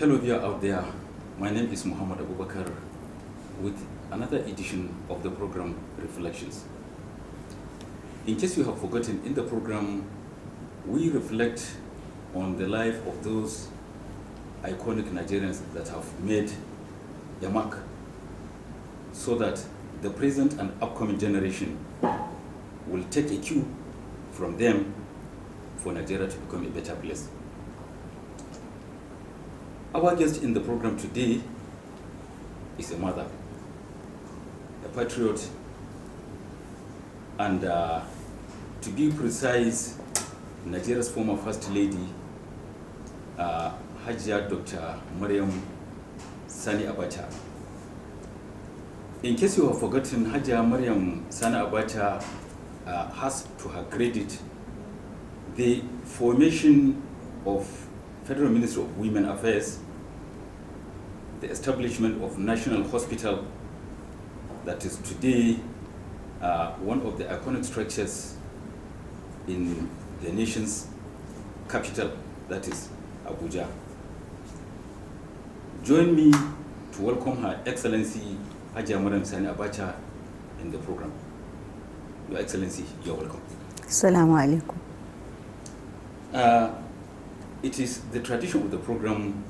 Hello there out there. My name is Muhammad Abubakar with another edition of the program Reflections. In case you have forgotten, in the program we reflect on the life of those iconic Nigerians that have made a mark so that the present and upcoming generation will take a cue from them for Nigeria to become a better place. Our guest in the program today is a mother, a patriot, and to be precise, Nigeria's former First Lady, Hajia Dr. Mariam Sani Abacha. In case you have forgotten, Hajia Mariam Sani Abacha has to her credit the formation of Federal Ministry of Women Affairs, the establishment of National Hospital that is today one of the iconic structures in the nation's capital, that is Abuja. Join me to welcome Her Excellency Hajia Mariam Sani Abacha in the program. Your Excellency, you're welcome. Assalamu alaikum. It is the tradition of the program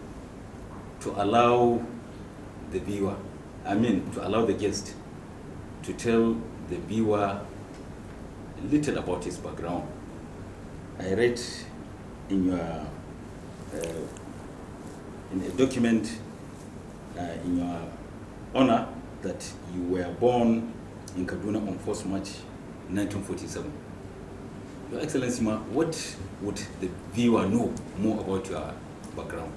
to allow the viewer, to allow the guest to tell the viewer a little about his background. I read in your in a document in your honor that you were born in Kaduna on 1st March 1947. Your Excellency, what would the viewer know more about your background?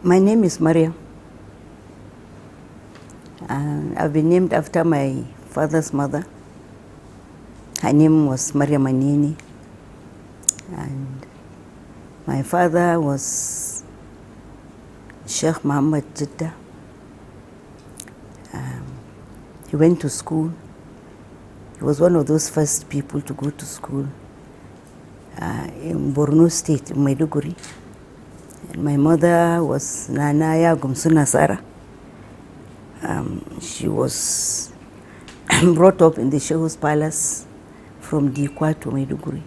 My name is Mariam. I've been named after my father's mother. Her name was Mariam Anini. And my father was Sheikh Muhammad Jidda. He went to school. He was one of those first people to go to school in Borno State, in Maiduguri. And my mother was Nanaya Gumsuna Sara. She was brought up in the Shehus Palace from Dikwa to Maiduguri.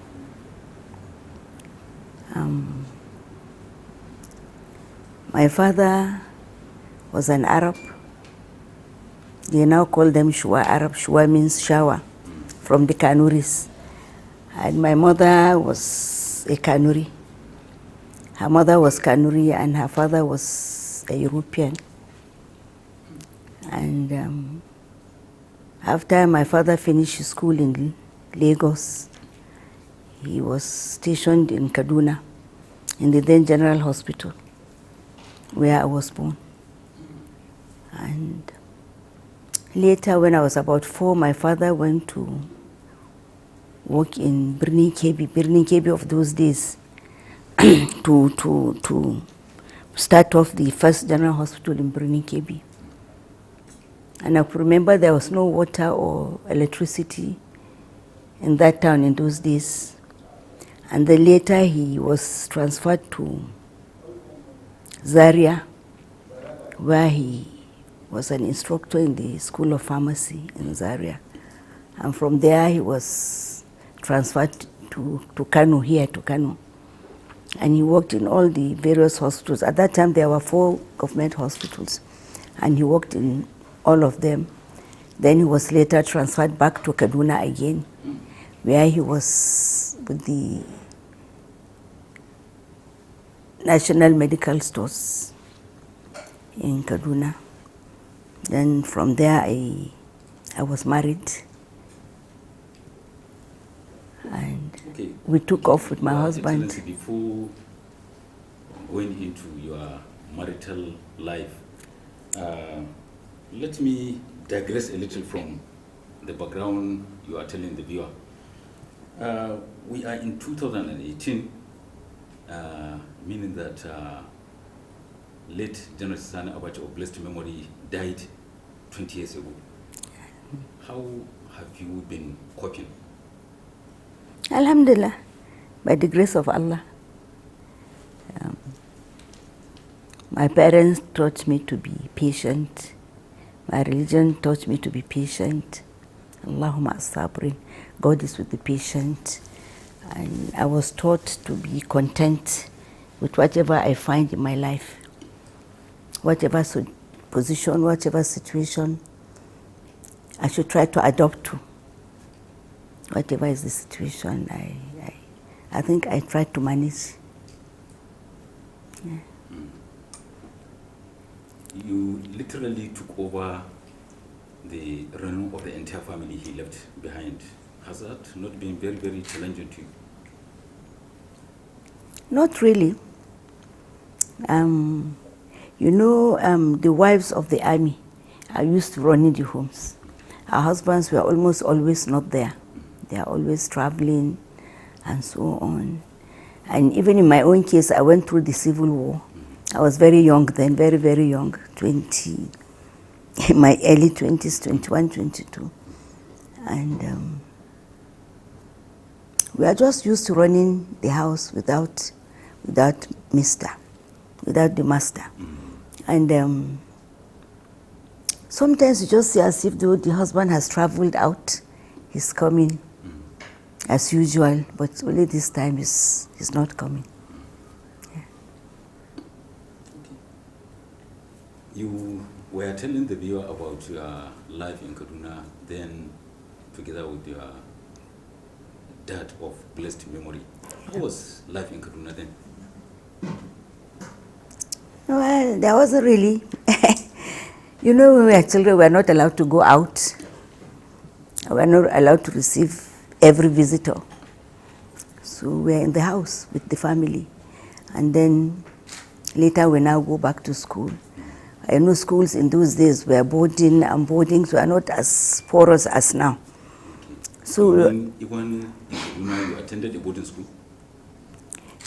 My father was an Arab. They now call them Shua Arab. Shua means shower, from the Kanuris. And my mother was a Kanuri. Her mother was Kanuri and her father was a European. And after my father finished school in Lagos, he was stationed in Kaduna, in the then General Hospital, where I was born. And later, when I was about 4, my father went to work in Birnin Kebbi of those days, to start off the first general hospital in Birnin Kebbi. And I remember there was no water or electricity in that town in those days. And then later he was transferred to Zaria, where he was an instructor in the School of Pharmacy in Zaria. And from there he was transferred to Kano, here to Kano. And he worked in all the various hospitals. At that time there were 4 government hospitals, and he worked in all of them. Then he was later transferred back to Kaduna again, where he was with the National Medical Stores in Kaduna. Then from there I was married, and we took off with my husband. Excellency, before going into your marital life, let me digress a little from the background you are telling the viewer. We are in 2018, meaning that late General Sani Abacha of blessed memory died 20 years ago. How have you been coping? Alhamdulillah. by the grace of Allah. My parents taught me to be patient. My religion taught me to be patient. Allahumma as-sabrin. God is with the patient. And I was taught to be content with whatever I find in my life. Whatever position, whatever situation, I should try to adapt to. Whatever is the situation, I think I try to manage. Yeah. You literally took over the running of the entire family he left behind. Has that not been very, very challenging to you? Not really. The wives of the army are used to running the homes. Our husbands were almost always not there. They are always traveling and so on. And even in my own case, I went through the Civil War. I was very young then, very, very young, in my early 20s, 21, 22. And we are just used to running the house without the master. And sometimes you just see as if the husband has traveled out, he's coming as usual, but only this time he's not coming. You were telling the viewer about your life in Kaduna, then together with your dad of blessed memory. How was life in Kaduna then? Well, there wasn't really. When we were children, we were not allowed to go out. We were not allowed to receive every visitor. So we were in the house with the family. And then later we now go back to school. I know schools in those days were boarding, and boardings were not as porous as now. So even in Kaduna, you attended a boarding school?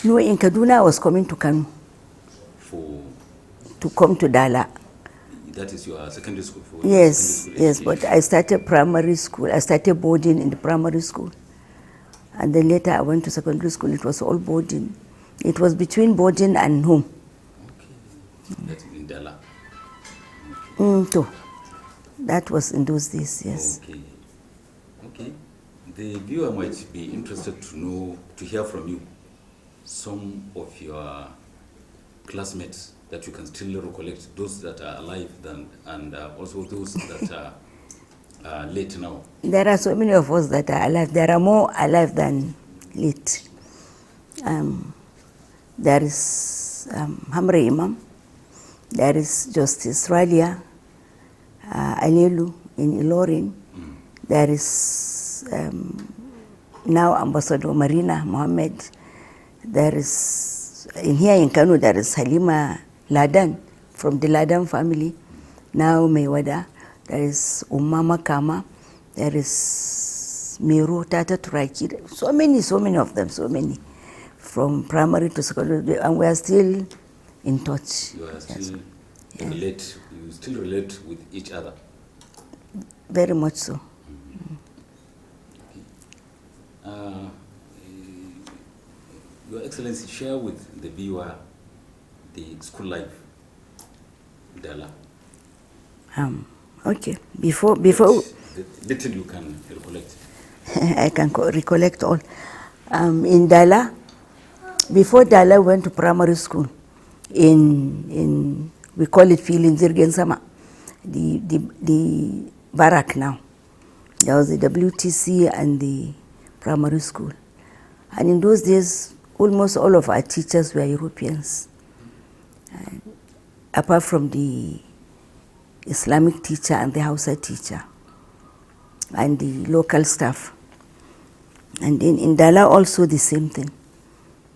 No, in Kaduna I was coming to Kanu. To come to Dala. That is your secondary school? Yes, but I started primary school. I started boarding in the primary school. And then later I went to secondary school. It was all boarding. It was between boarding and home. Okay. That's in Dala? So that was in those days, yes. Okay. The viewer might be interested to hear from you some of your classmates that you can still recollect, those that are alive and also those that are late now. There are so many of us that are alive. There are more alive than late. There is Hamre Imam. There is Justice Ralia Alelu in Ilorin. There is now Ambassador Marina Mohammed. There is, here in Kano, there is Halima Ladan from the Ladan family. Now Mewada. There is Umama Kama. There is Miru Tata Turaki. So many of them, so many. From primary to secondary, and we are still in touch. You are still relate. You still relate with each other. Very much so. Okay. Your Excellency, share with the viewer the school life, Dala. Okay. Before little you can recollect. I can recollect all. In Dala, before Dala went to primary school, in we call it Filin Zirgen Sama, the barrack now. There was the WTC and the primary school. And in those days, almost all of our teachers were Europeans. Apart from the Islamic teacher and the Hausa teacher and the local staff. And in Dala also the same thing.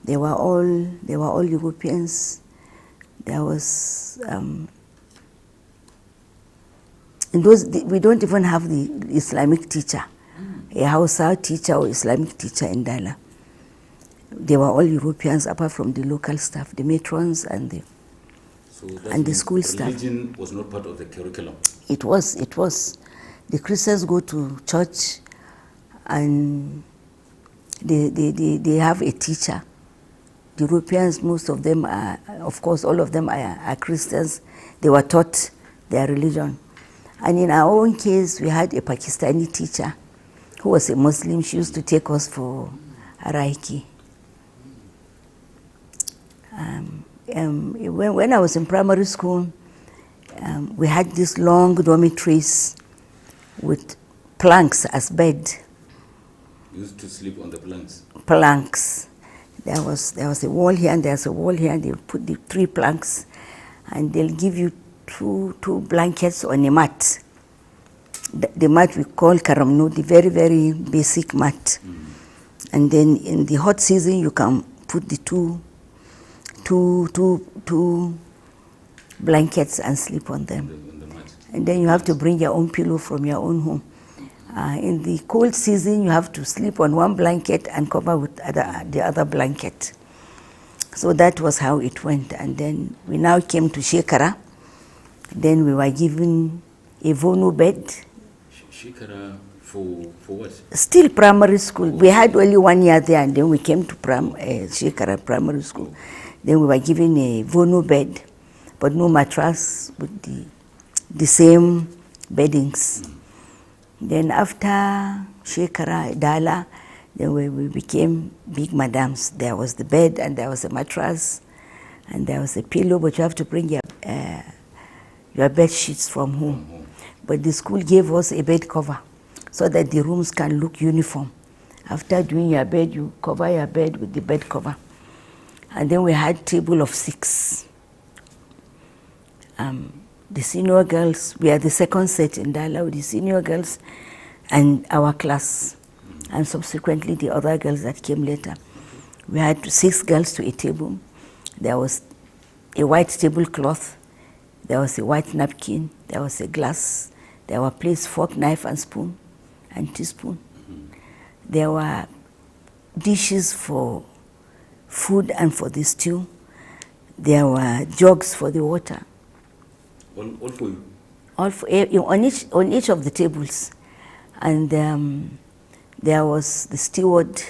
They were all Europeans. There was in those we don't even have the Islamic teacher, a Hausa teacher or Islamic teacher in Dala. They were all Europeans apart from the local staff, the matrons and the school staff. Religion was not part of the curriculum? It was. The Christians go to church and they have a teacher. The Europeans, most of them are, of course, all of them are Christians. They were taught their religion. And in our own case, we had a Pakistani teacher who was a Muslim. She used to take us for Araiki. When I was in primary school, we had these long dormitories with planks as bed. You used to sleep on the planks? Planks. There was a wall here and there's a wall here, and they'll put the 3 planks, and they'll give you two blankets on a mat. The mat we call karamnu, the very, very basic mat. And then in the hot season, you can put the two blankets and sleep on them. On the mat. And then you have to bring your own pillow from your own home. In the cold season, you have to sleep on one blanket and cover with the other blanket. So that was how it went. And then we now came to Shekara. Then we were given a Vono bed. Shekara for what? Still primary school. We had only 1 year there, and then we came to Shekara primary school. Then we were given a Vono bed, but no mattress, with the same beddings. Then after Shekara, Dala, then we became big madams. There was the bed, and there was a mattress, and there was a pillow, but you have to bring your bed sheets from home. But the school gave us a bed cover so that the rooms can look uniform. After doing your bed, you cover your bed with the bed cover. And then we had table of 6. The senior girls, we are the second set in Dala with the senior girls and our class, and subsequently the other girls that came later. We had 6 girls to a table. There was a white tablecloth, there was a white napkin, there was a glass, there were plates, fork, knife, and spoon, and teaspoon. There were dishes for food and for the stew. There were jugs for the water. All for you? All for, on each of the tables. And there was the steward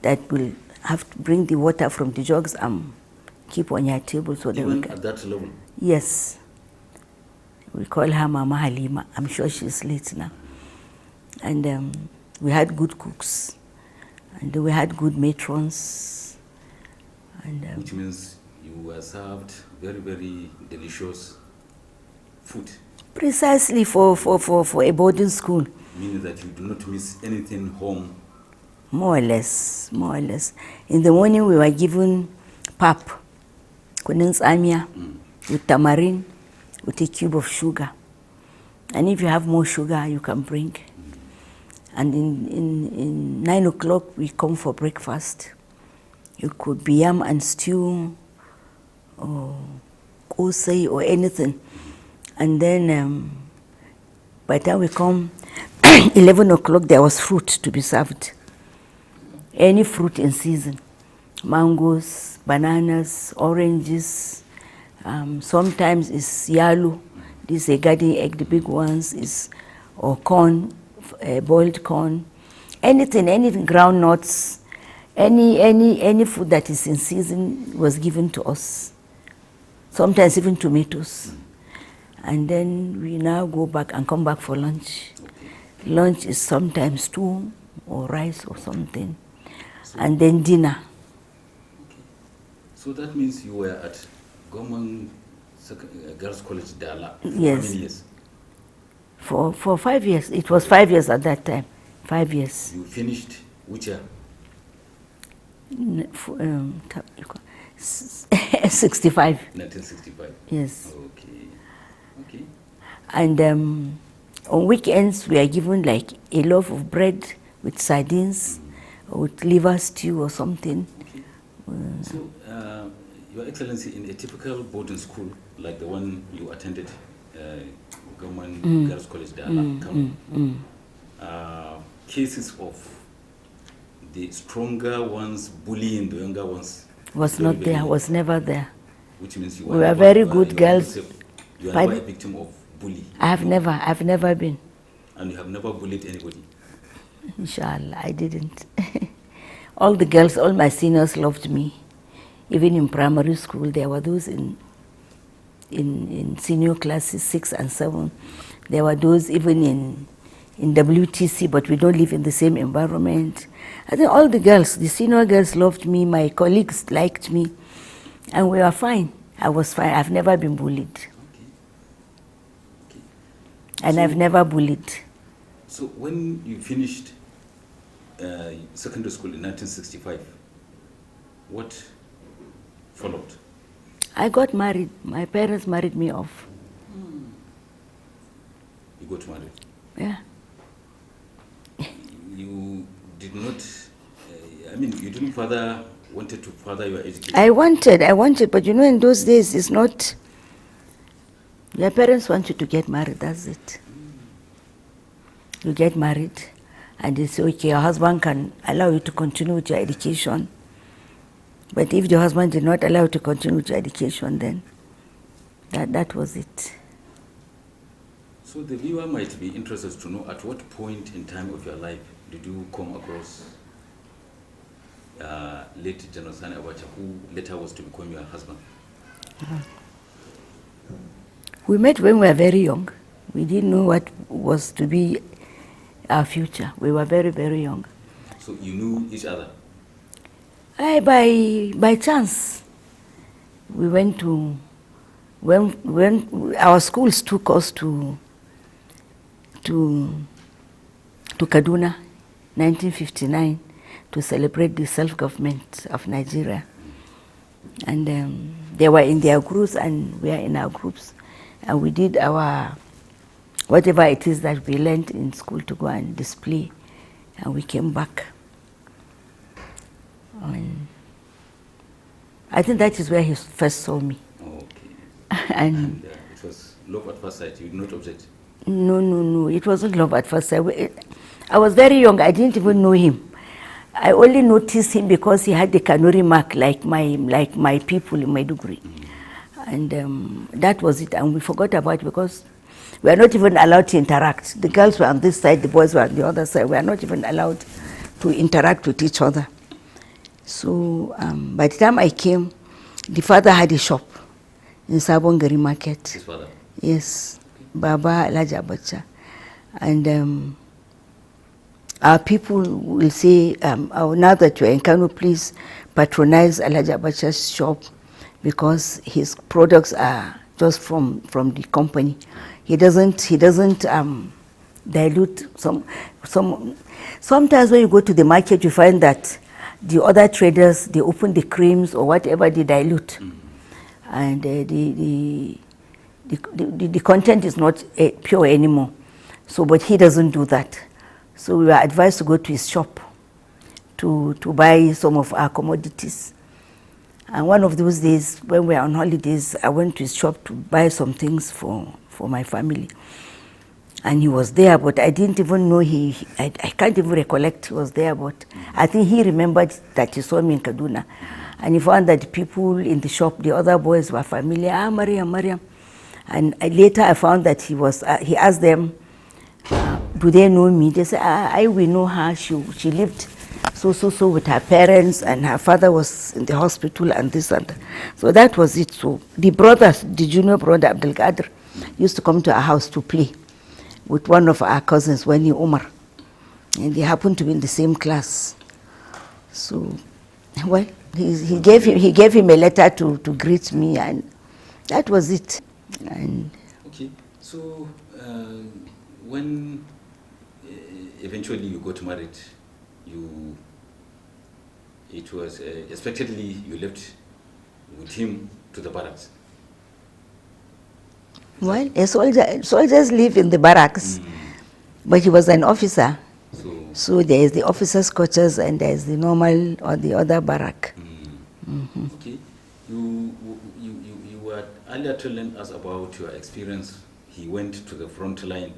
that will have to bring the water from the jugs and keep on your table. So Even at that level? Yes. We call her Mama Halima. I'm sure she's late now. And we had good cooks. And we had good matrons. And, which means you were served very, very delicious food. Precisely for a boarding school. Meaning that you do not miss anything home. More or less, more or less. In the morning we were given pap, kunins amia, with tamarind, with a cube of sugar. And if you have more sugar, you can bring. And in 9 o'clock, we come for breakfast. It could be yam and stew, or kosai, or anything. And then by the time we come, 11 o'clock, there was fruit to be served. Any fruit in season. Mangoes, bananas, oranges. Sometimes it's yellow. This is a garden egg, the big ones, or corn, boiled corn. Anything, ground nuts. Any food that is in season was given to us. Sometimes even tomatoes. And then we now go back and come back for lunch. Lunch is sometimes stew or rice or something. And then dinner. Okay. So that means you were at Government Girls College Dala for Yes. how many years? For 5 years. It was 5 years at that time. 5 years. You finished which year? 65. 1965. Yes. Okay. And on weekends, we are given like a loaf of bread with sardines, or with liver stew or something. Okay. So, Your Excellency, in a typical boarding school like the one you attended, Government Girls College Dala, cases of the stronger ones bullying the younger ones Was not there, was never there. Which means you We were very good girls. You are never a victim of bullying. I've never been. And you have never bullied anybody? Inshallah, I didn't. All the girls, all my seniors loved me. Even in primary school, there were those in senior classes 6 and 7. There were those even in WTC, but we don't live in the same environment. I think all the girls, the senior girls loved me, my colleagues liked me, and we were fine. I was fine. I've never been bullied. Okay. Okay. And I've never bullied. So when you finished secondary school in 1965, what followed? I got married. My parents married me off. You got married? Yeah. You did not, you didn't wanted to further your education? I wanted, but in those days, it's not, your parents want you to get married, that's it. You get married, and they say, okay, your husband can allow you to continue with your education. But if the husband did not allow you to continue with your education, then that was it. So the viewer might be interested to know at what point in time of your life did you come across late General Sani Abacha, who later was to become your husband? We met when we were very young. We didn't know what was to be our future. We were very, very young. So you knew each other? By chance. We went to, when our schools took us to Kaduna, 1959, to celebrate the self-government of Nigeria. And they were in their groups and we are in our groups. And we did our, whatever it is that we learned in school to go and display. And we came back. And I think that is where he first saw me. Okay. And it was love at first sight. You did not object? No. It wasn't love at first sight. I was very young. I didn't even know him. I only noticed him because he had the Kanuri mark like my people in Maiduguri. And that was it. And we forgot about it because we are not even allowed to interact. The girls were on this side, the boys were on the other side. We are not even allowed to interact with each other. So by the time I came, the father had a shop in Sabongari Market. His father? Yes, Baba Elijah Abacha. And our people will say, now that you're in Kano, please patronize Elijah Abacha's shop because his products are just from the company. He doesn't dilute sometimes when you go to the market, you find that the other traders, they open the creams or whatever, they dilute. And the content is not pure anymore. So, but he doesn't do that. So we were advised to go to his shop to buy some of our commodities. And one of those days, when we were on holidays, I went to his shop to buy some things for my family. And he was there, but I didn't even know I can't even recollect he was there, but I think he remembered that he saw me in Kaduna. And he found that the people in the shop, the other boys were familiar, Mariam. And later I found that he asked them, do they know me? They said, we know her, she lived so with her parents, and her father was in the hospital and this and that. So that was it. So the brothers, the junior brother, Abdul Qadir, used to come to our house to play with one of our cousins, Wani Umar. And they happened to be in the same class. So, well, he gave him a letter to greet me, and that was it. And okay, so when eventually you got married, it was expectedly you left with him to the barracks. Well, soldiers live in the barracks, but he was an officer. So there is the officers' quarters and there is the normal or the other barrack. Okay, you were earlier telling us about your experience. He went to the front line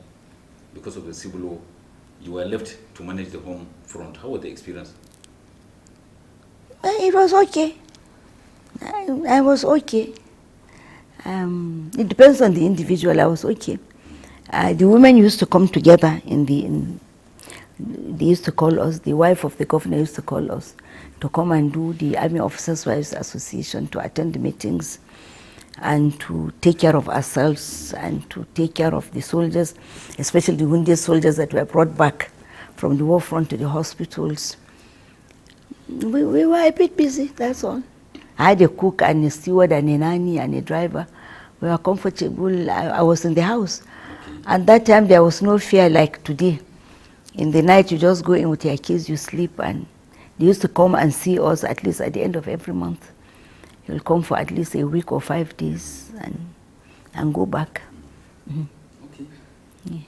because of the civil war. You were left to manage the home front. How was the experience? It was okay. I was okay. It depends on the individual. I was okay. The women used to come together They used to call us, the wife of the governor used to call us to come and do the Army Officers' Wives Association, to attend the meetings and to take care of ourselves and to take care of the soldiers, especially the wounded soldiers that were brought back from the war front to the hospitals. We were a bit busy, that's all. I had a cook and a steward and a nanny and a driver. We were comfortable. I was in the house. And that time there was no fear like today. In the night you just go in with your kids, you sleep, and they used to come and see us at least at the end of every month. He'll come for at least a week or 5 days and go back. Mm-hmm. Okay.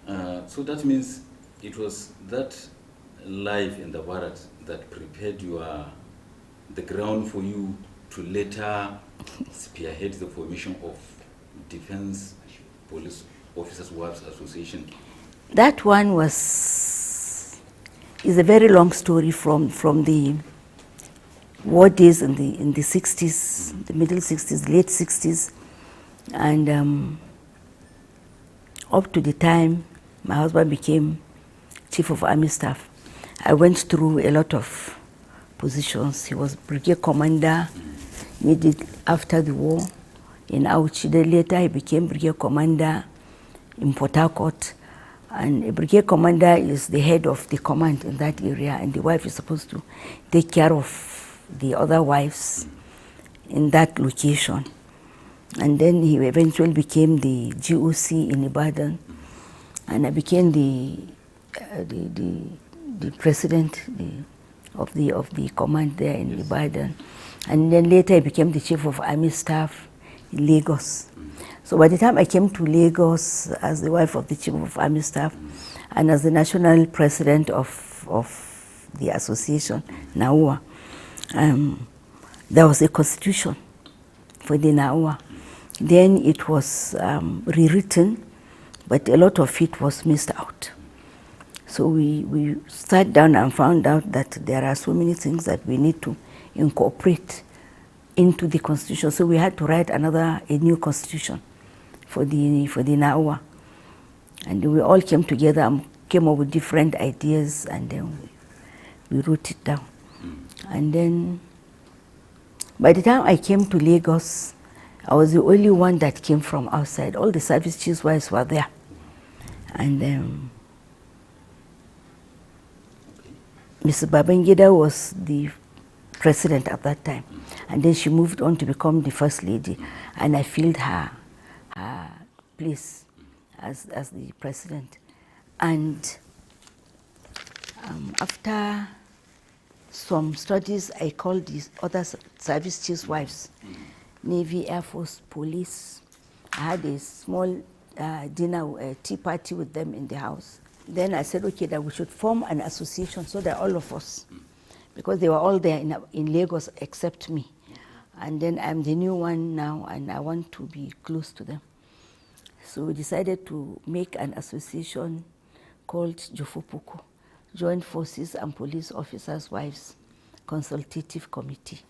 Yeah. So that means it was that life in the barracks that prepared the ground for you to later spearhead the formation of Defense Police Officers' Wives Association. That one is a very long story from the war days in the 60s, the middle 60s, late 60s, and up to the time my husband became Chief of Army Staff. I went through a lot of positions. He was Brigade Commander immediately after the war in Auchi. Then later he became Brigade Commander in Port Harcourt. And a Brigade Commander is the head of the command in that area, and the wife is supposed to take care of the other wives in that location. And then he eventually became the GOC in Ibadan, and I became the president of the command there in Ibadan. And then later I became the Chief of Army Staff in Lagos. So by the time I came to Lagos as the wife of the Chief of Army Staff and as the national president of the association, NAUA, there was a constitution for the NAUA. Then it was rewritten, but a lot of it was missed out. So we sat down and found out that there are so many things that we need to incorporate into the constitution. So we had to write a new constitution for the NAUA. And we all came together and came up with different ideas, and then we wrote it down. And then by the time I came to Lagos, I was the only one that came from outside. All the service chiefs' wives were there. And Mrs. Babangida was the president at that time. And then she moved on to become the first lady. And I filled her place as the president. And after some studies, I called these other service chiefs' wives, Navy, Air Force, Police. I had a small dinner, a tea party with them in the house. Then I said, okay, that we should form an association so that all of us, because they were all there in Lagos except me. And then I'm the new one now, and I want to be close to them. So we decided to make an association called Jofopuku, Joint Forces and Police Officers' Wives Consultative Committee.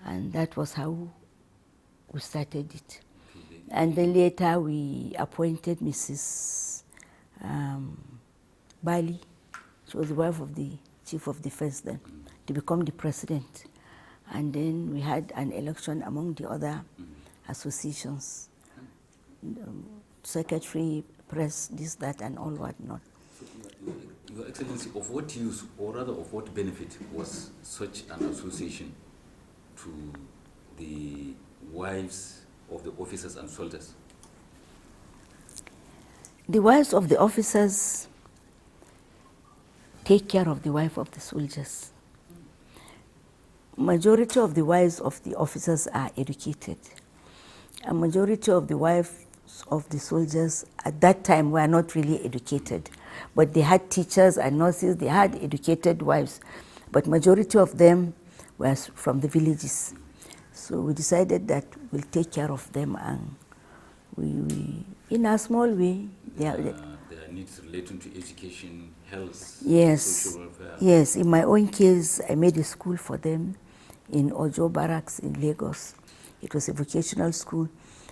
And that was how we started it. And then later we appointed Mrs. Bali. She was the wife of the Chief of Defense then, to become the president. And then we had an election among the other associations. Secretary, press, this, that, and all whatnot. So, Your Excellency, of what use, or rather of what benefit, was such an association to the wives of the officers and soldiers? The wives of the officers take care of the wife of the soldiers. Majority of the wives of the officers are educated. A majority of the wives of the soldiers at that time were not really educated, but they had teachers and nurses, they had educated wives, but majority of them were from the villages. So we decided that we'll take care of them, and we in a small way. Their needs relating to education, health, yes, social welfare. Yes, in my own case, I made a school for them in Ojo Barracks in Lagos. It was a vocational school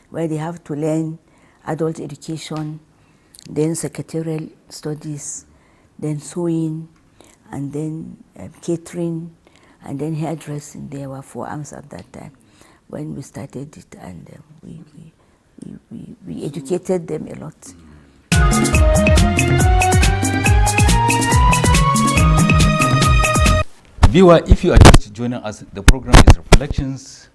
where they have to learn adult education, then secretarial studies, then sewing, and then catering, and then hairdressing. There were 4 arms at that time when we started it, and we educated them a lot. Viewer, if you are just joining us, the program is Reflections,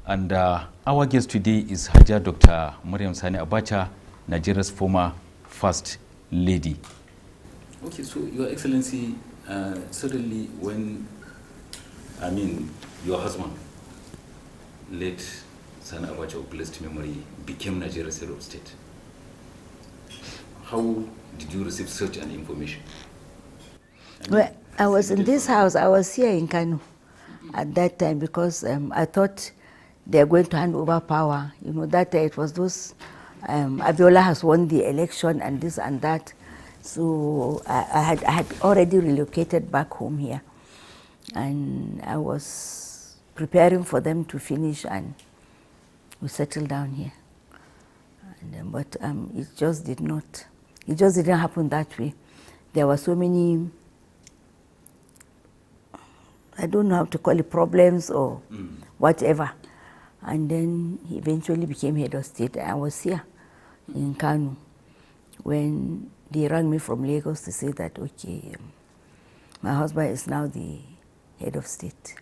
and our guest today is Haja Dr. Mariam Sani Abacha, Nigeria's former First Lady. Okay, so Your Excellency, suddenly when, your husband, late Sani Abacha of blessed memory, became Nigeria's head of state, how did you receive such an information? Well, I was in this house. I was here in Kano at that time because I thought they are going to hand over power. That it was those, Abiola has won the election and this and that. So I had already relocated back home here. And I was preparing for them to finish, and we settled down here. But it just didn't happen that way. There were so many, I don't know how to call it, problems or whatever. And then he eventually became head of state. I was here in Kano when they rang me from Lagos to say that, okay, my husband is now the head of state.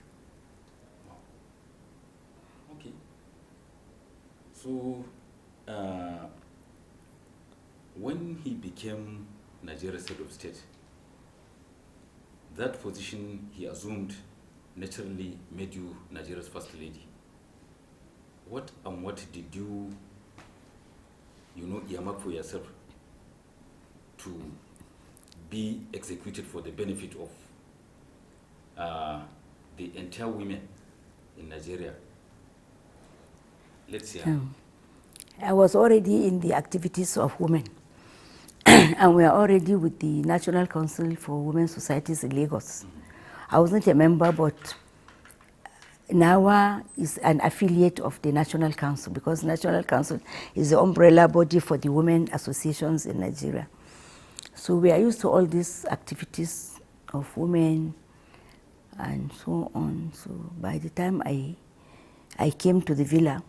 Okay. So, when he became Nigeria's head of state, that position he assumed naturally made you Nigeria's first lady. What did you earmark for yourself to be executed for the benefit of the entire women in Nigeria? Let's hear. I was already in the activities of women. And we are already with the National Council for Women's Societies in Lagos. I wasn't a member, but NAWA is an affiliate of the National Council, because National Council is the umbrella body for the women associations in Nigeria. So we are used to all these activities of women and so on. So by the time I came to the villa,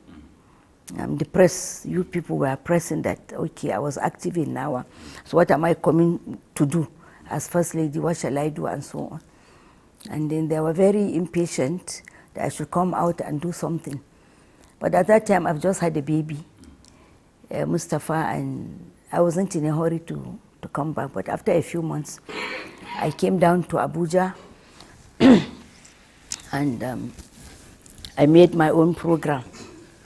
the press, you people were pressing that, okay, I was active in NAWA. So what am I coming to do as First Lady? What shall I do? And so on. And then they were very impatient that I should come out and do something. But at that time, I've just had a baby, Mustafa, and I wasn't in a hurry to come back. But after a few months, I came down to Abuja and I made my own program.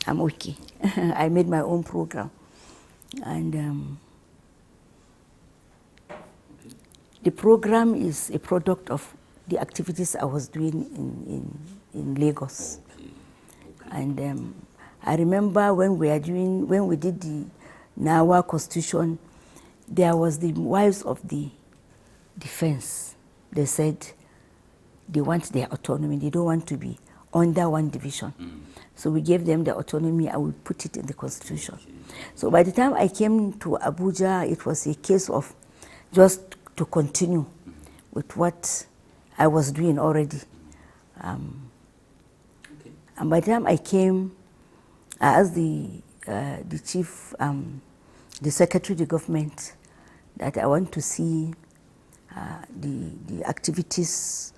I'm okay. I made my own program. And the program is a product of the activities I was doing in Lagos. Okay. And I remember when we did the NAWA Constitution, there was the wives of the defense. They said they want their autonomy. They don't want to be under one division. So we gave them the autonomy and we put it in the Constitution. Okay. So by the time I came to Abuja, it was a case of just to continue with what I was doing already. Okay. And by the time I came, I asked the chief, the secretary of the government, that I want to see the activities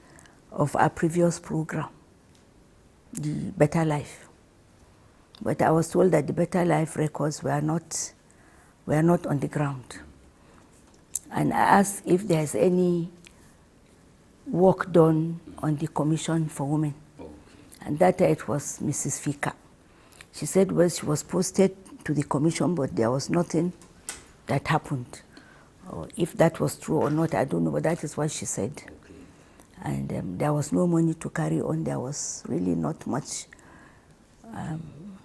of our previous program, the Better Life. But I was told that the Better Life records were not on the ground. And I asked if there's any work done on the Commission for Women. Okay. And that it was Mrs. Fika. She said, well, she was posted to the commission, but there was nothing that happened. Or if that was true or not, I don't know, but that is what she said. Okay. And there was no money to carry on. There was really not much.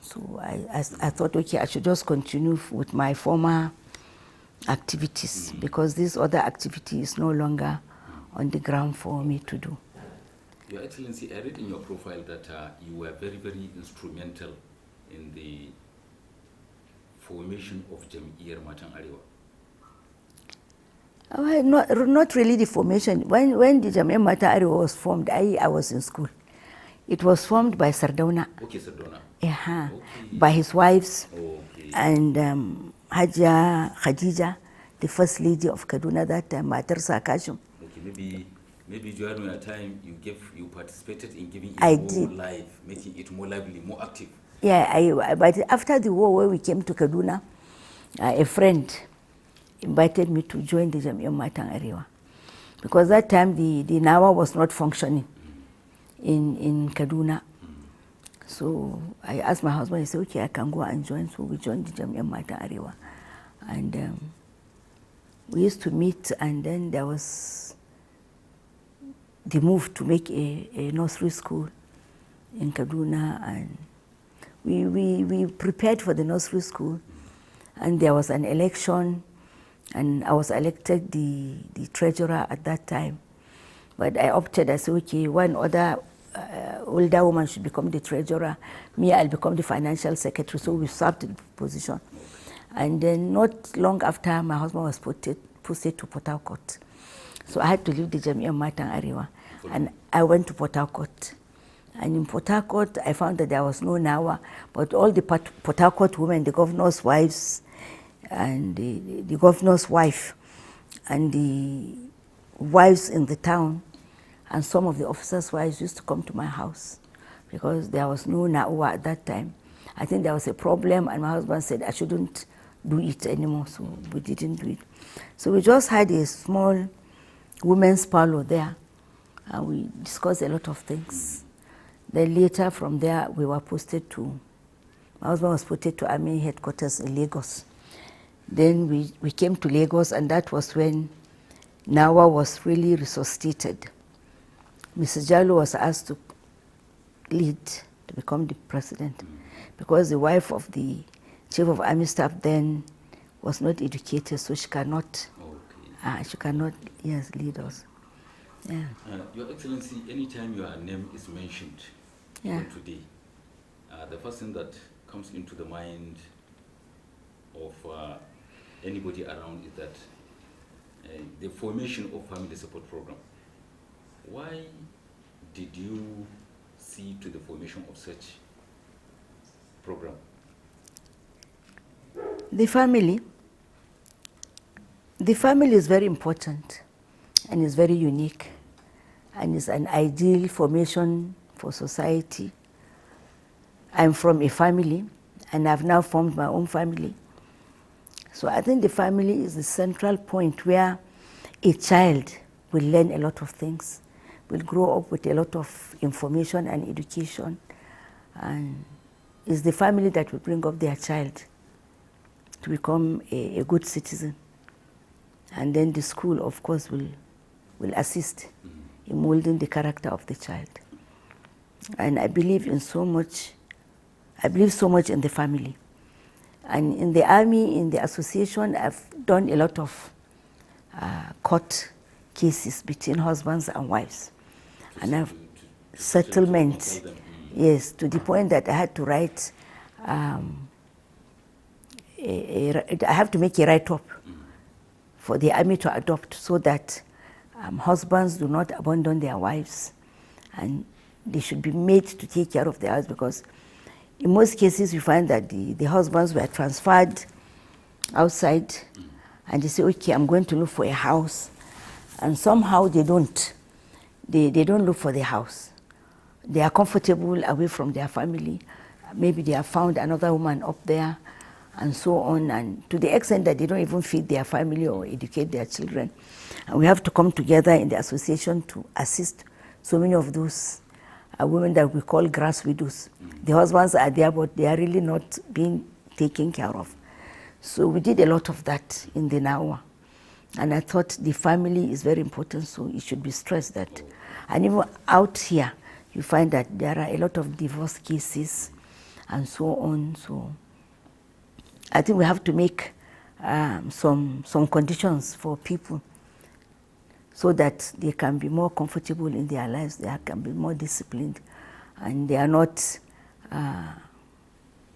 So I thought, okay, I should just continue with my former activities because this other activity is no longer on the ground for me to do. Your Excellency, I read in your profile that you were very, very instrumental in the formation of Jam'iyyar Matan Arewa. Well, not really the formation. When the Jamia Mata Arewa was formed, I was in school. It was formed by Sardauna. Okay, Sardona. Okay. Okay. By his wives. Okay. And Haja Khadija, the first lady of Kaduna that time, Matar Sakashum. Okay, maybe during your time you participated in giving it I more did. life, making it more lively, more active. Yeah, but after the war, when we came to Kaduna, a friend invited me to join the Jamia Matang Arewa. Because that time the Nawa was not functioning in Kaduna. So I asked my husband, he said, okay, I can go and join. So we joined the Jamia Matang Arewa. And we used to meet, and then there was the move to make a nursery school in Kaduna, and we prepared for the nursery school, and there was an election, and I was elected the treasurer at that time. But I opted, I said, okay, one other older woman should become the treasurer, me, I'll become the financial secretary, so we served the position. And then not long after, my husband was posted to Port Harcourt. So I had to leave the Jamia Matang Arewa, and I went to Port Harcourt. And in Port Harcourt, I found that there was no Nawa, but all the Port Harcourt women, the governor's wives, and the governor's wife, and the wives in the town, and some of the officers' wives used to come to my house because there was no Nawa at that time. I think there was a problem, and my husband said I shouldn't do it anymore, so we didn't do it. So we just had a small women's parlor there, and we discussed a lot of things. Then later from there, we were posted to, my husband was posted to Army headquarters in Lagos. Then we came to Lagos, and that was when Nawa was really resuscitated. Mrs. Jallo was asked to lead, to become the president, because the wife of the chief of army staff then was not educated, so she cannot, yes, lead us. Yeah. Your Excellency, anytime your name is mentioned today, the first thing that comes into the mind of anybody around is that the formation of family support program. Why did you see to the formation of such program? The family is very important and is very unique, and is an ideal formation for society. I'm from a family, and I've now formed my own family. So I think the family is the central point where a child will learn a lot of things, will grow up with a lot of information and education, and it's the family that will bring up their child to become a good citizen. And then the school, of course, will assist in molding the character of the child. And I believe so much in the family. And in the army, in the association, I've done a lot of court cases between husbands and wives. And I've settlements, yes, to the point that I had to write, I have to make a write-up for the army to adopt, so that husbands do not abandon their wives, and they should be made to take care of their house, because in most cases we find that the husbands were transferred outside, and they say, okay, I'm going to look for a house, and somehow they don't look for the house. They are comfortable away from their family. Maybe they have found another woman up there, and so on, and to the extent that they don't even feed their family or educate their children. And we have to come together in the association to assist so many of those women that we call grass widows. The husbands are there, but they are really not being taken care of. So we did a lot of that in the Nawa. And I thought the family is very important, so it should be stressed that. And even out here, you find that there are a lot of divorce cases and so on. So I think we have to make some conditions for people, so that they can be more comfortable in their lives, they can be more disciplined, and they are not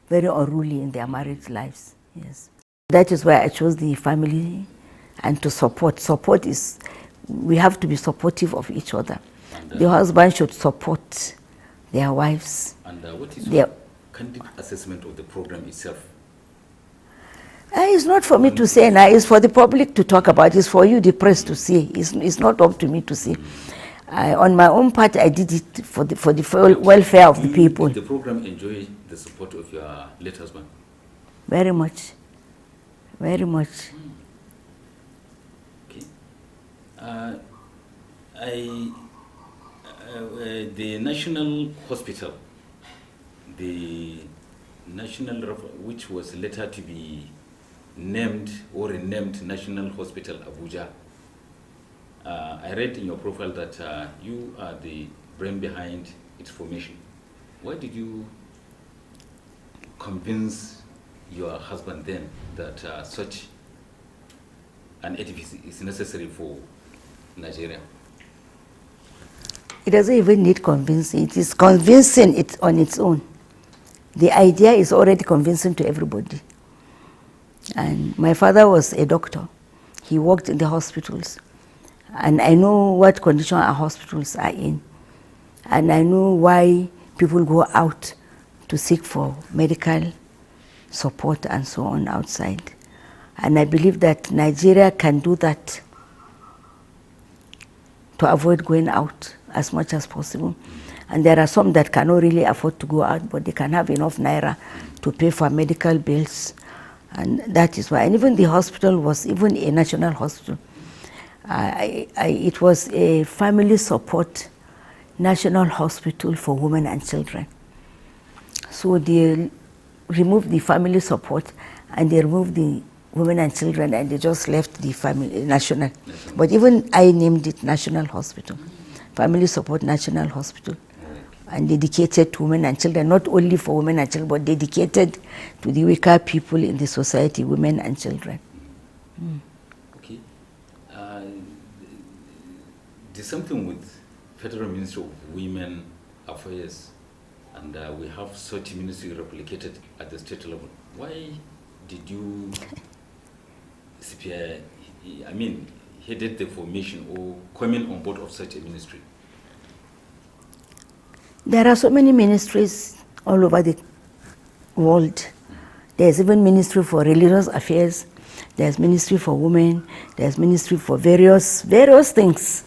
very unruly in their marriage lives. Yes. That is why I chose the family and to support. Support is, we have to be supportive of each other. And, the husband should support their wives. And what is your candid assessment of the program itself? It's not for me to say now, it's for the public to talk about, it's for you, the press, to see. It's not up to me to say. On my own part, I did it for the welfare of the people. Did the program enjoy the support of your late husband? Very much. Very much. Okay. The National Hospital, which was later to be named or renamed National Hospital Abuja. I read in your profile that you are the brain behind its formation. Why did you convince your husband then that such an edifice is necessary for Nigeria? It doesn't even need convincing. It is convincing it on its own. The idea is already convincing to everybody. And my father was a doctor. He worked in the hospitals. And I know what condition our hospitals are in. And I know why people go out to seek for medical support and so on outside. And I believe that Nigeria can do that to avoid going out as much as possible. And there are some that cannot really afford to go out, but they can have enough naira to pay for medical bills. And that is why. And even the hospital was even a national hospital. It was a family support national hospital for women and children. So they removed the family support and they removed the women and children, and they just left the family national. But even I named it National Hospital, Family Support National Hospital, and dedicated to women and children, not only for women and children, but dedicated to the weaker people in the society, women and children. Okay. There's something with Federal Ministry of Women Affairs, and we have such ministry replicated at the state level. Why did you headed the formation or coming on board of such a ministry? There are so many ministries all over the world. There's even Ministry for Religious Affairs, there's Ministry for Women, there's Ministry for various things.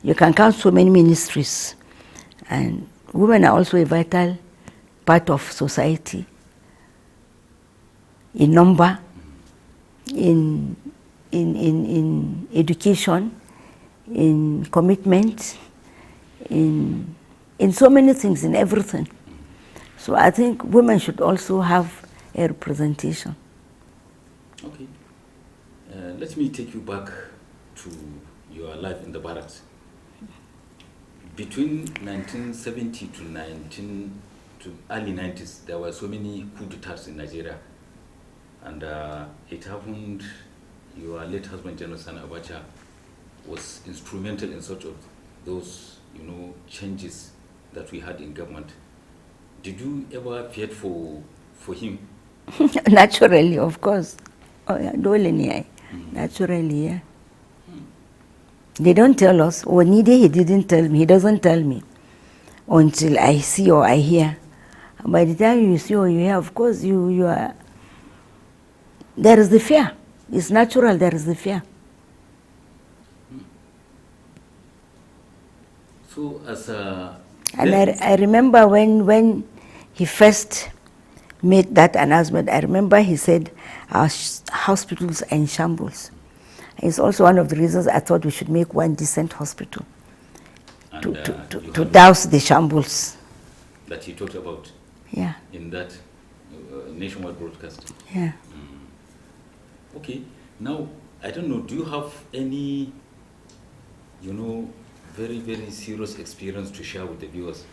You can count so many ministries. And women are also a vital part of society in number, in education, in commitment, in so many things, in everything. So I think women should also have a representation. Okay. Let me take you back to your life in the barracks. Between 1970 to early 90s, there were so many coup d'etats in Nigeria. And it happened, your late husband, General Abacha, was instrumental in sort of those, changes that we had in government. Did you ever fear for him? Naturally, of course. Oh, yeah. Naturally, yeah. They don't tell us. He didn't tell me. He doesn't tell me until I see or I hear. By the time you see or you hear, of course, you are. There is the fear. It's natural. There is the fear. So as a. And I remember when he first made that announcement. I remember he said our hospitals are in shambles. It's also one of the reasons I thought we should make one decent hospital to douse the shambles. That he talked about. Yeah. In that nationwide broadcast. Yeah. Okay. Now, I don't know, do you have any, very, very serious experience to share with the viewers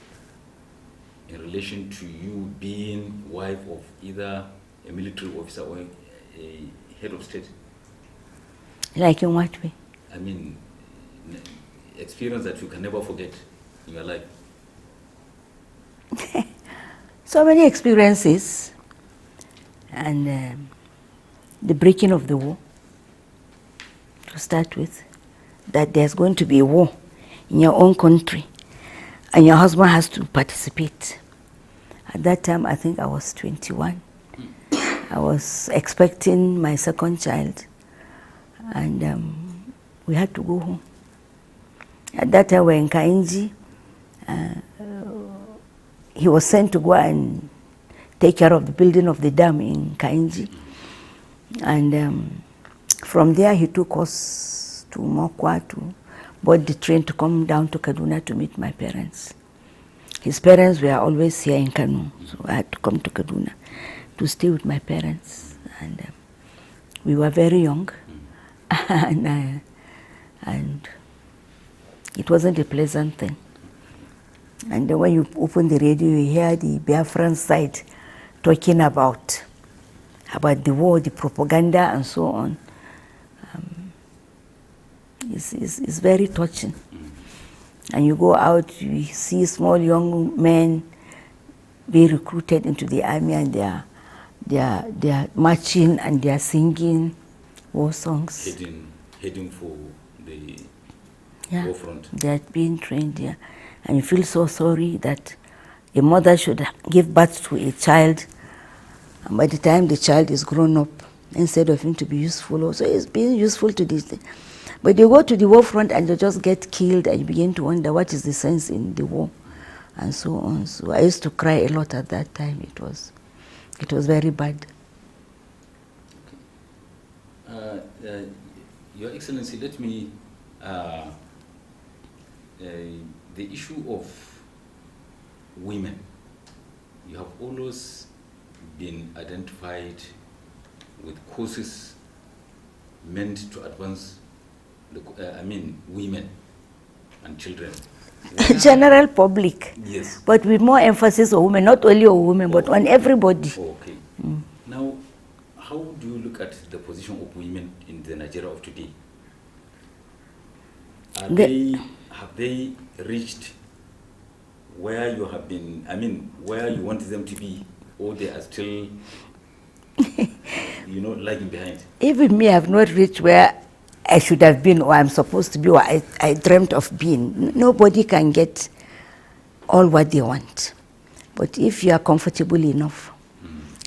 in relation to you being wife of either a military officer or a head of state? Like in what way? I mean, experience that you can never forget in your life. So many experiences. And the breaking of the war. to start with, that there's going to be a war in your own country and your husband has to participate. At that time, I think I was 21. I was expecting my second child, and we had to go home. At that time, we were in Kainji. He was sent to go and take care of the building of the dam in Kainji. And from there, he took us to Mokwa to board the train to come down to Kaduna to meet my parents. His parents were always here in Kanu, so I had to come to Kaduna to stay with my parents. And we were very young, and it wasn't a pleasant thing. And then when you open the radio, you hear the Biafran side talking about the war, the propaganda, and so on. It's very touching. And you go out, you see small young men being recruited into the army, and they are marching and they are singing war songs. Heading for the war front. They are being trained there. And you feel so sorry that a mother should give birth to a child, and by the time the child is grown up, instead of him to be useful, also he's being useful to this thing. But they go to the war front and they just get killed, and you begin to wonder what is the sense in the war, and so on. So I used to cry a lot at that time. It was very bad. Your Excellency, let me, the issue of women, you have always been identified with causes meant to advance women and children. General public. Yes. But with more emphasis on women, not only on women, but on everybody. Okay. Now, how do you look at the position of women in the Nigeria of today? Have they reached where you have been, where you want them to be, or they are still, lagging behind? Even me, I have not reached where I should have been, or I'm supposed to be, or I dreamt of being. Nobody can get all what they want. But if you are comfortable enough,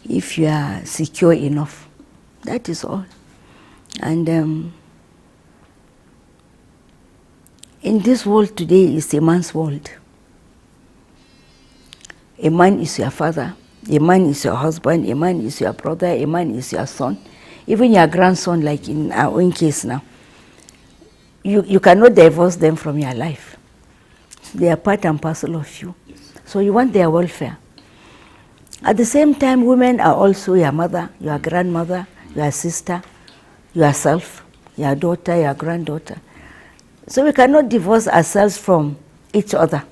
if you are secure enough, that is all. And in this world today is a man's world. A man is your father, a man is your husband, a man is your brother, a man is your son, even your grandson, like in our own case now. You cannot divorce them from your life. They are part and parcel of you. Yes. So you want their welfare. At the same time, women are also your mother, your grandmother, your sister, yourself, your daughter, your granddaughter. So we cannot divorce ourselves from each other.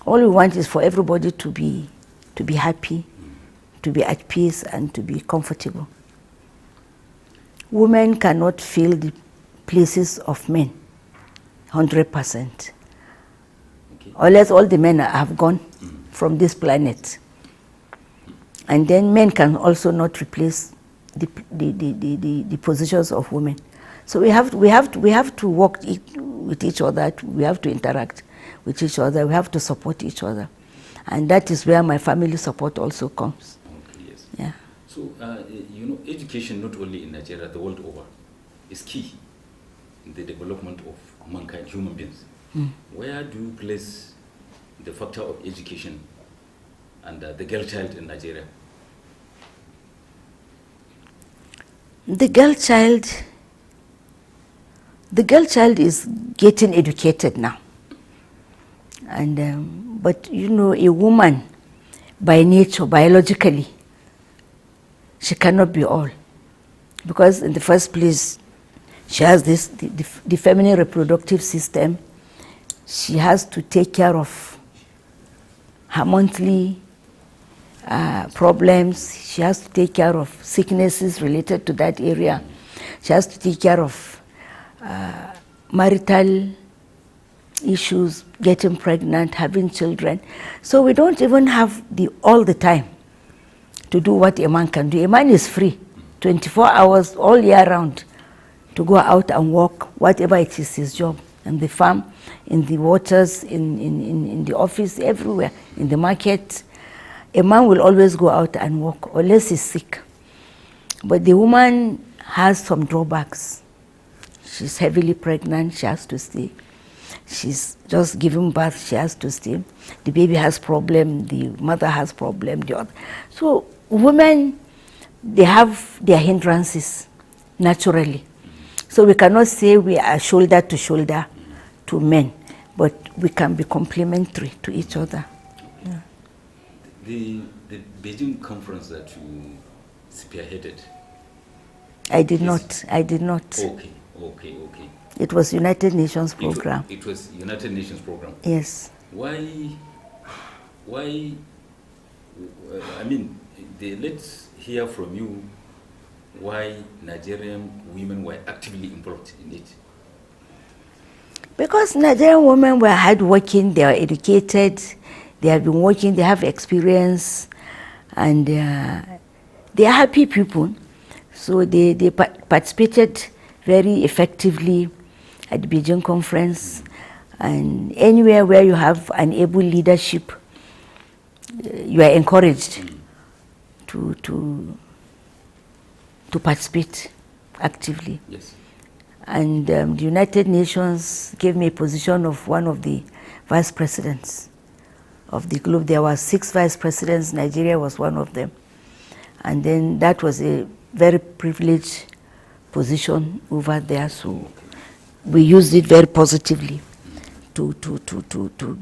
All we want is for everybody to be happy, to be at peace, and to be comfortable. Women cannot fill the places of men 100%. Okay. Unless all the men have gone from this planet. And then men can also not replace the positions of women. So we have to work with each other. We have to interact with each other. We have to support each other, and that is where my family support also comes. Okay, yes. Yeah. So education, not only in Nigeria, the world over, is key in the development of mankind, human beings. Where do you place the factor of education and the girl child in Nigeria? The girl child is getting educated now. And but a woman by nature, biologically, she cannot be all, because in the first place she has the feminine reproductive system. She has to take care of her monthly problems. She has to take care of sicknesses related to that area. She has to take care of marital issues, getting pregnant, having children. So we don't even have all the time to do what a man can do. A man is free 24 hours all year round to go out and work, whatever it is his job, in the farm, in the waters, in the office, everywhere, in the market. A man will always go out and work unless he's sick. But the woman has some drawbacks. She's heavily pregnant, she has to stay. She's just giving birth, she has to stay. The baby has problem, the mother has problem. So women, they have their hindrances naturally. So we cannot say we are shoulder to shoulder to men, but we can be complementary to each other. Yeah. The Beijing conference that you spearheaded? I did not. Okay. It was United Nations program. It was United Nations program. Yes. Why? I mean, let's hear from you why Nigerian women were actively involved in it. Because Nigerian women were hardworking, they are educated, they have been working, they have experience, and they are happy people. So they participated very effectively at the Beijing conference, and anywhere where you have an able leadership, you are encouraged to participate actively. Yes. And the United Nations gave me a position of one of the vice presidents of the globe. There were 6 vice presidents, Nigeria was one of them. And then that was a very privileged position over there, so we used it very positively to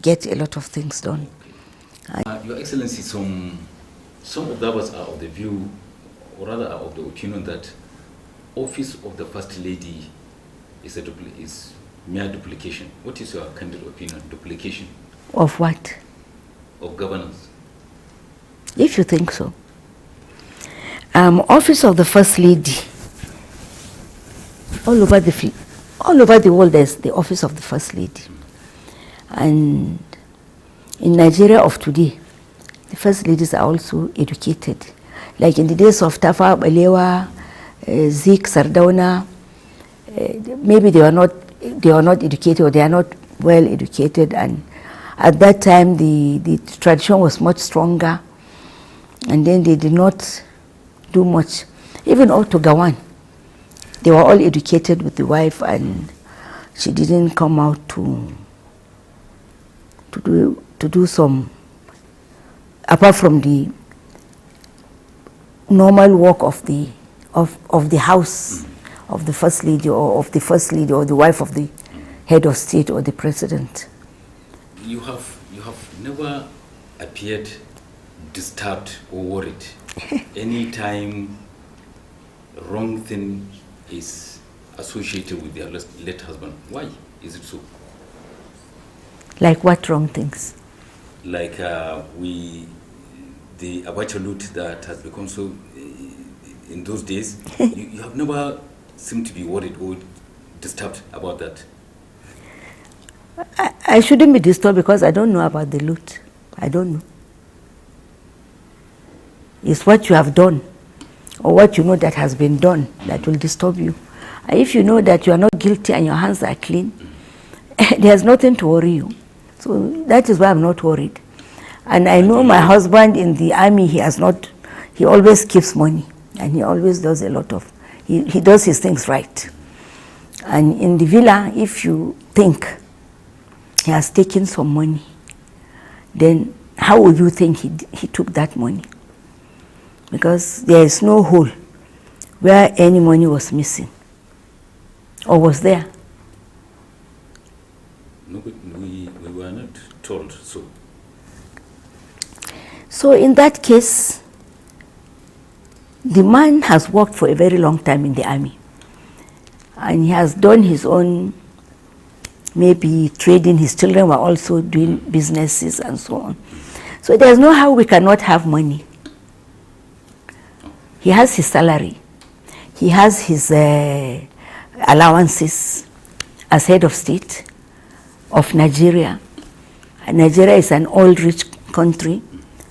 get a lot of things done. Your Excellency, some observers are of the view, or rather are of the opinion, that office of the First Lady is mere duplication. What is your candid opinion? Duplication of what? Of governance. If you think so. Office of the First Lady. All over the world, there's the office of the First Lady. And in Nigeria of today, the First Ladies are also educated. Like in the days of Tafa Balewa, Zik, Sardauna, maybe they were not educated, or they are not well educated, and at that time the tradition was much stronger, and then they did not do much. Even Otto Gawan, they were all educated with the wife, and she didn't come out to do some, apart from the normal work of the house of the First Lady, or of the First Lady, or the wife of the head of state, or the president. You have never appeared disturbed or worried anytime wrong thing is associated with their late husband. Why is it so? Like what wrong things? Like the Abacha loot that has become so in those days. you have never seemed to be worried or disturbed about that. I shouldn't be disturbed because I don't know about the loot. I don't know. It's what you have done, or what you know that has been done, that will disturb you. And if you know that you are not guilty and your hands are clean, there's nothing to worry you. So that is why I'm not worried. And I know my husband in the army, he always keeps money, and he always does a lot of, he does his things right. And in the villa, if you think he has taken some money, then how would you think he took that money? Because there is no hole where any money was missing or was there. No, we were not told so. So in that case, the man has worked for a very long time in the army, and he has done his own, maybe trading. His children were also doing businesses and so on. So there's no how we cannot have money. He has his salary. He has his allowances as head of state of Nigeria. And Nigeria is an oil-rich country,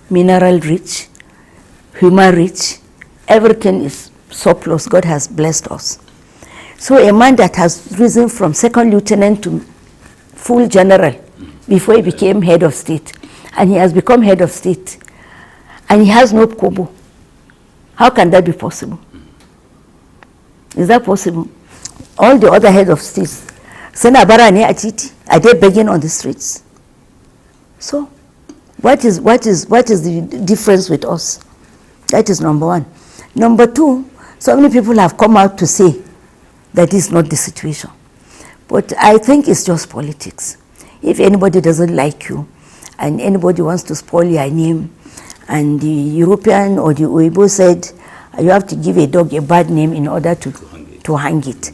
mineral-rich, human-rich. Everything is surplus. God has blessed us. So a man that has risen from second lieutenant to full general before he became head of state, and he has become head of state, and he has no kobo. How can that be possible? Is that possible? All the other heads of states, are they begging on the streets? So, what is the difference with us? That is number one. Number two, so many people have come out to say that is not the situation. But I think it's just politics. If anybody doesn't like you, and anybody wants to spoil your name, and the European or the Weibo said, you have to give a dog a bad name in order to hang it.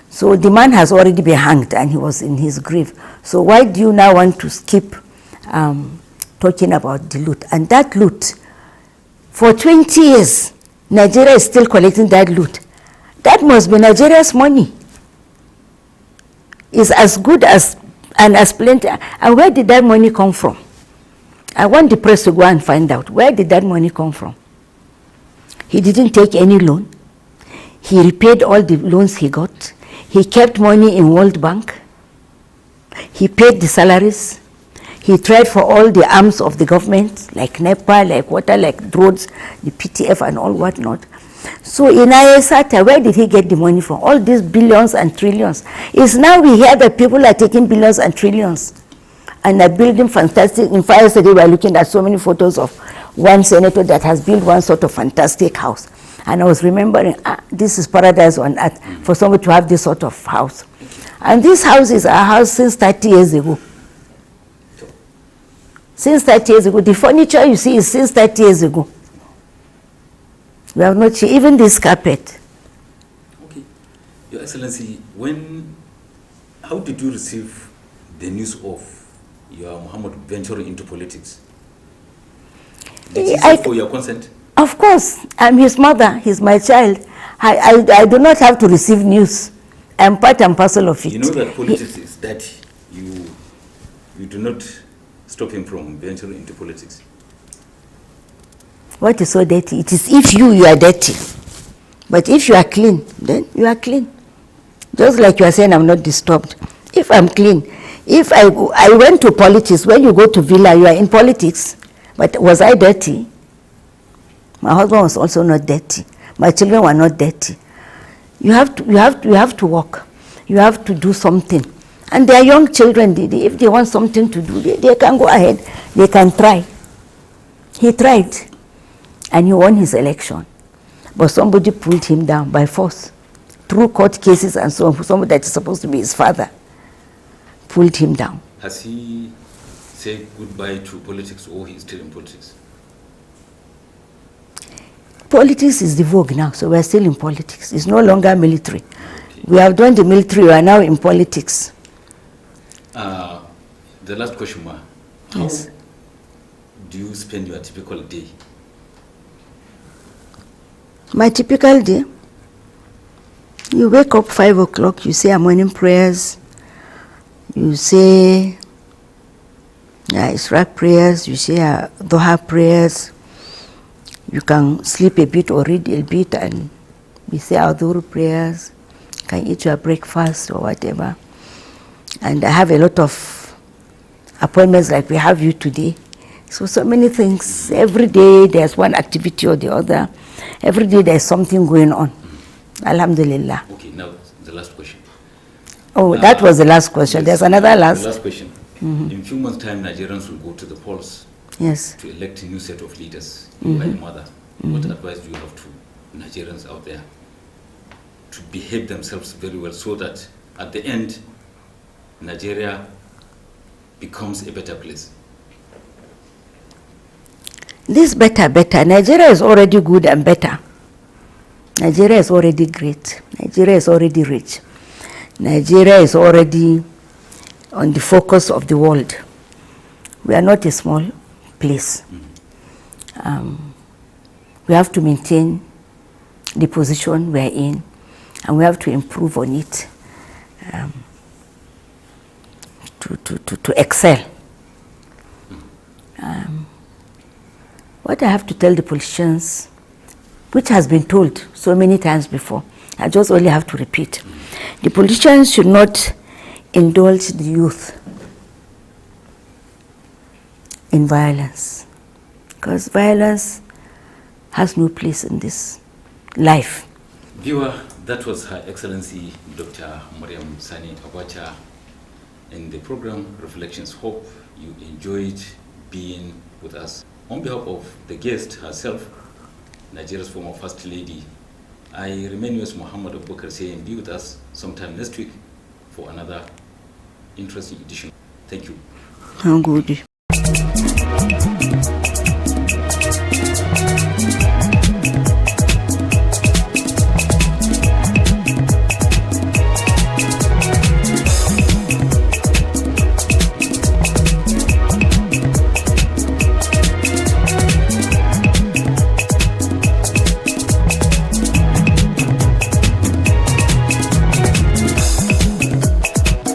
So the man has already been hanged and he was in his grave. So why do you now want to skip talking about the loot? And that loot, for 20 years, Nigeria is still collecting that loot. That must be Nigeria's money. It's as good as and as plenty. And where did that money come from? I want the press to go and find out. Where did that money come from? He didn't take any loan. He repaid all the loans he got. He kept money in World Bank. He paid the salaries. He tried for all the arms of the government, like NEPA, like water, like roads, the PTF and all whatnot. So in ISATA, where did he get the money from? All these billions and trillions. It's now we hear that people are taking billions and trillions and are building fantastic. In fact, yesterday we were looking at so many photos of one senator that has built one sort of fantastic house. And I was remembering, this is paradise on earth for somebody to have this sort of house. And this house is our house since 30 years ago. Since 30 years ago. The furniture you see is since 30 years ago. We have not changed, even this carpet. Okay. Your Excellency, how did you receive the news of your Muhammad venturing into politics? Did you say for your consent? Of course. I'm his mother. He's my child. I do not have to receive news. I'm part and parcel of it. You know that politics is dirty. You do not stop him from venturing into politics. What is so dirty? It is if you are dirty. But if you are clean, then you are clean. Just like you are saying, I'm not disturbed. If I'm clean, if I went to politics, when you go to villa, you are in politics. But was I dirty? My husband was also not dirty. My children were not dirty. You have to work. You have to do something. And they are young children. If they want something to do, they can go ahead. They can try. He tried. And he won his election. But somebody pulled him down by force. Through court cases and so on. Somebody that is supposed to be his father pulled him down. Has he said goodbye to politics, or he is still in politics? Politics is the vogue now, so we are still in politics. It's no longer military. Okay. We have done the military, we are now in politics. The last question, Ma. Yes. How do you spend your typical day? My typical day? You wake up 5 o'clock, you say morning prayers, you say Ishraq prayers, you say Duha prayers. You can sleep a bit or read a bit, and we say our Dhuhr prayers. You can eat your breakfast or whatever. And I have a lot of appointments like we have you today. So many things. Every day there's one activity or the other. Every day there's something going on. Alhamdulillah. Okay, now the last question. Oh, that was the last question. Yes, There's another last. The last question. In a few months' time, Nigerians will go to the polls. Yes. To elect a new set of leaders. You are a mother. What advice do you have to Nigerians out there to behave themselves very well so that at the end, Nigeria becomes a better place? This better. Nigeria is already good and better. Nigeria is already great. Nigeria is already rich. Nigeria is already on the focus of the world. We are not a small place. We have to maintain the position we are in, and we have to improve on it to excel. What I have to tell the politicians, which has been told so many times before, I just only have to repeat. The politicians should not indulge the youth in violence, because violence has no place in this life. Viewer, that was Her Excellency Dr. Mariam Sani Abacha in the program Reflections. Hope you enjoyed being with us. On behalf of the guest herself, Nigeria's former First Lady, I remain yours, Muhammad Abubakar, saying be with us sometime next week for another interesting edition. Thank you. How good.